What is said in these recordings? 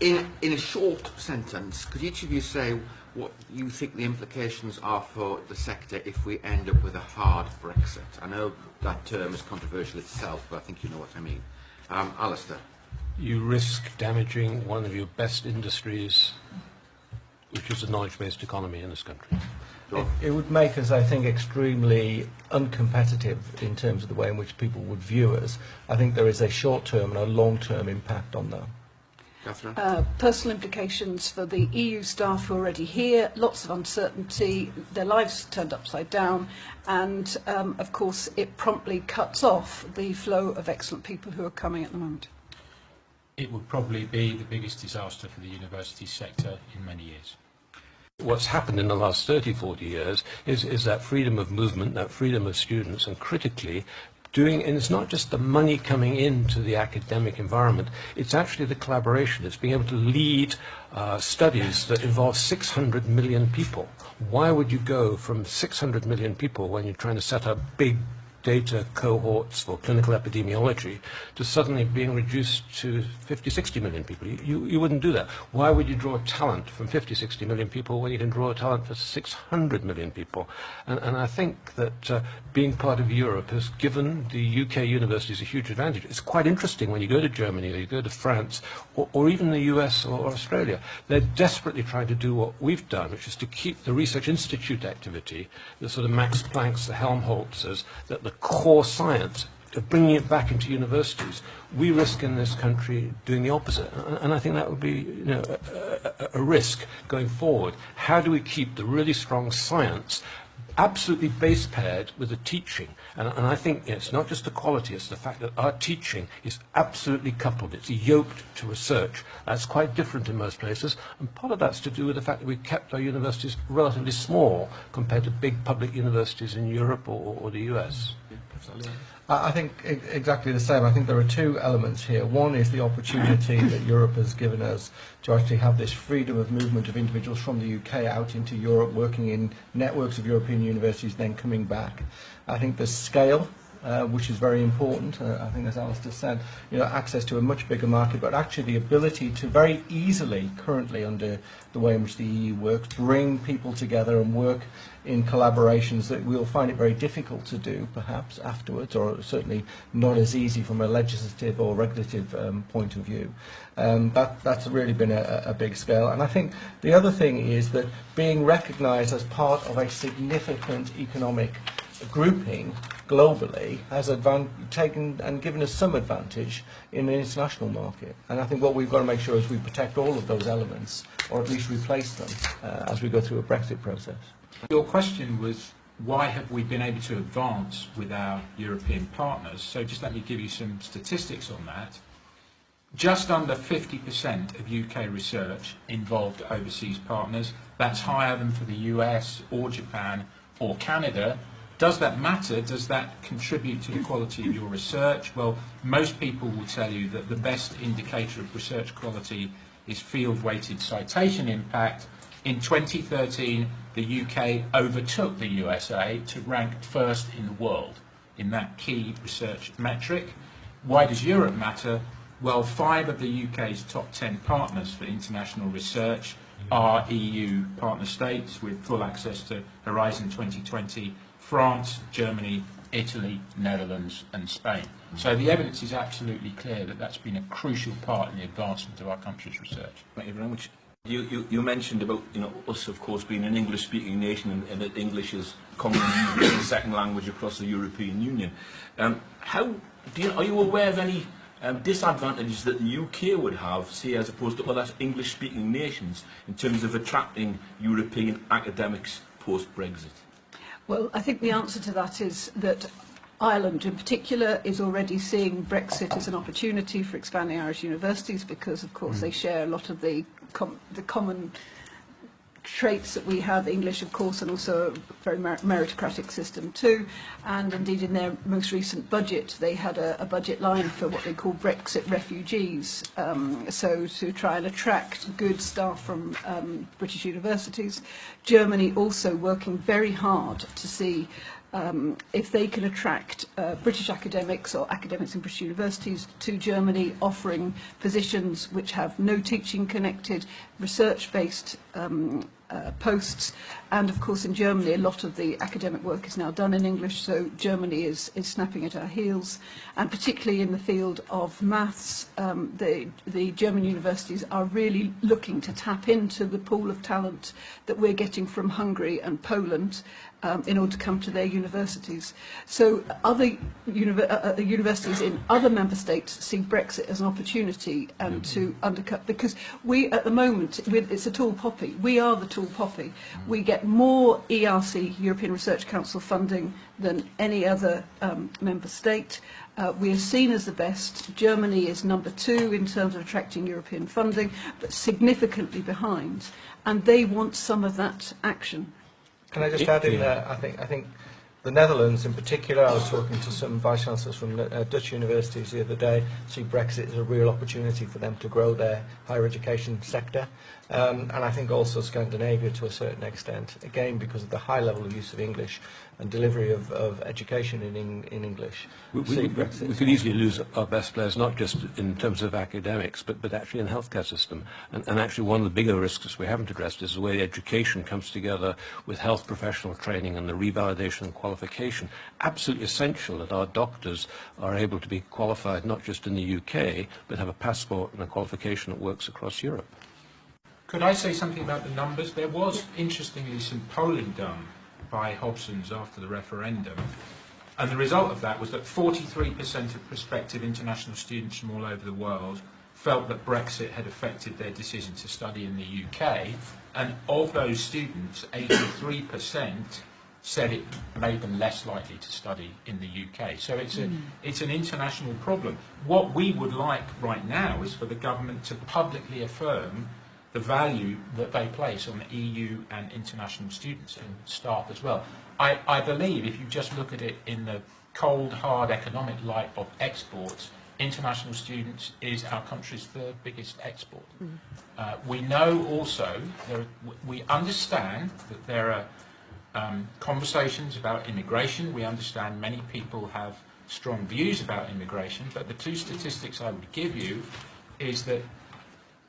In a short sentence, could each of you say what you think the implications are for the sector if we end up with a hard Brexit? I know that term is controversial itself, but I think you know what I mean. Alistair. You risk damaging one of your best industries, which is a knowledge-based economy in this country. It would make us, I think, extremely uncompetitive in terms of the way in which people would view us. I think there is a short-term and a long-term impact on that. Personal implications for the EU staff who are already here, lots of uncertainty, their lives turned upside down, and of course it promptly cuts off the flow of excellent people who are coming at the moment. It would probably be the biggest disaster for the university sector in many years. What's happened in the last 30, 40 years is that freedom of movement, that freedom of students, and critically, and it's not just the money coming into the academic environment, it's actually the collaboration. It's being able to lead studies that involve 600 million people. Why would you go from 600 million people when you're trying to set up big data cohorts for clinical epidemiology to suddenly being reduced to 50, 60 million people? You wouldn't do that. Why would you draw talent from 50, 60 million people when you can draw talent for 600 million people? And I think that being part of Europe has given the UK universities a huge advantage. It's quite interesting when you go to Germany or you go to France or even the US or Australia. They're desperately trying to do what we've done, which is to keep the research institute activity, the sort of Max Planck's, the Helmholtz's, that the core science, of bringing it back into universities. We risk in this country doing the opposite, and I think that would be, you know, a risk going forward. How do we keep the really strong science absolutely base paired with the teaching? And I think it's not just the quality, it's the fact that our teaching is absolutely coupled. It's yoked to research. That's quite different in most places, and part of that's to do with the fact that we've kept our universities relatively small compared to big public universities in Europe or the US. I think exactly the same. I think there are two elements here. One is the opportunity that Europe has given us to actually have this freedom of movement of individuals from the UK out into Europe, working in networks of European universities, then coming back. I think the scale, which is very important. I think, as Alistair said, you know, access to a much bigger market, but actually the ability to very easily, currently under the way in which the EU works, bring people together and work in collaborations that we'll find it very difficult to do, perhaps, afterwards, or certainly not as easy from a legislative or regulative point of view. That's really been a big scale. And I think the other thing is that being recognised as part of a significant economic grouping globally has taken and given us some advantage in the international market. And I think what we've got to make sure is we protect all of those elements, or at least replace them as we go through a Brexit process. Your question was, why have we been able to advance with our European partners? So just let me give you some statistics on that. Just under 50% of UK research involved overseas partners. That's higher than for the US or Japan or Canada. Does that matter? Does that contribute to the quality of your research? Well, most people will tell you that the best indicator of research quality is field-weighted citation impact. In 2013, the UK overtook the USA to rank first in the world in that key research metric. Why does Europe matter? Well, 5 of the UK's top 10 partners for international research are EU partner states with full access to Horizon 2020, France, Germany, Italy, Netherlands and Spain. So the evidence is absolutely clear that that's been a crucial part in the advancement of our country's research. Thank you very much. You mentioned about, you know, us, of course, being an English-speaking nation, and that English is commonly used as a second language across the European Union. Are you aware of any disadvantages that the UK would have, say, as opposed to other English-speaking nations, in terms of attracting European academics post-Brexit? Well, I think the answer to that is that Ireland in particular is already seeing Brexit as an opportunity for expanding Irish universities because, of course, they share a lot of the common traits that we have, English, of course, and also a very meritocratic system too. And indeed, in their most recent budget, they had a budget line for what they call Brexit refugees, so to try and attract good staff from British universities. Germany also working very hard to see if they can attract British academics or academics in British universities to Germany, offering positions which have no teaching connected, research-based posts, and of course in Germany a lot of the academic work is now done in English, so Germany is snapping at our heels, and particularly in the field of maths, the German universities are really looking to tap into the pool of talent that we're getting from Hungary and Poland in order to come to their universities. So other universities in other member states see Brexit as an opportunity and to undercut, because we at the moment, it's a tall poppy, we are the tall poppy. We get more ERC, European Research Council funding, than any other member state. We are seen as the best. Germany is number 2 in terms of attracting European funding, but significantly behind, and they want some of that action. Can I just add in there? I think the Netherlands in particular, I was talking to some Vice-Chancellors from Dutch universities the other day, see Brexit as a real opportunity for them to grow their higher education sector. And I think also Scandinavia to a certain extent, again because of the high level of use of English and delivery of education in English. We could easily lose our best players, not just in terms of academics, but actually in the healthcare system. And actually one of the bigger risks we haven't addressed is the way education comes together with health professional training and the revalidation and qualification. Absolutely essential that our doctors are able to be qualified not just in the UK, but have a passport and a qualification that works across Europe. Could I say something about the numbers? There was, interestingly, some polling done by Hobson's after the referendum, and the result of that was that 43% of prospective international students from all over the world felt that Brexit had affected their decision to study in the UK, and of those students, 83% said it made them less likely to study in the UK. So it's an international problem. What we would like right now is for the government to publicly affirm the value that they place on EU and international students and staff as well. I believe if you just look at it in the cold, hard economic light of exports, international students is our country's 3rd biggest export. We know also, we understand that there are conversations about immigration. We understand many people have strong views about immigration, but the 2 statistics I would give you is that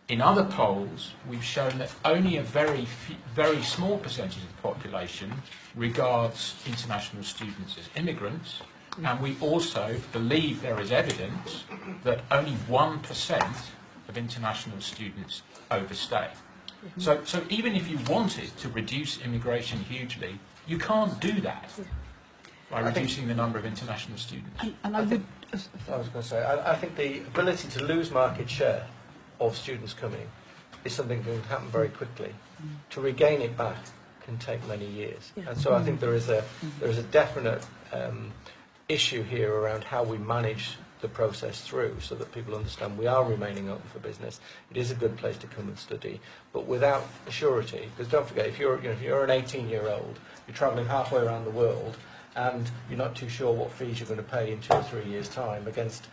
in other polls, we've shown that only a very small percentage of the population regards international students as immigrants, and we also believe there is evidence that only 1% of international students overstay. So even if you wanted to reduce immigration hugely, you can't do that by reducing the number of international students. I was going to say, I think the ability to lose market share of students coming is something that can happen very quickly. To regain it back can take many years. And so I think there is a definite issue here around how we manage the process through so that people understand we are remaining open for business. It is a good place to come and study, but without a surety, because don't forget, if you're an 18-year-old, you're travelling halfway around the world and you're not too sure what fees you're going to pay in 2 or 3 years' time against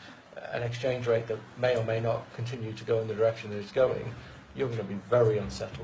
an exchange rate that may or may not continue to go in the direction that it's going, you're going to be very unsettled.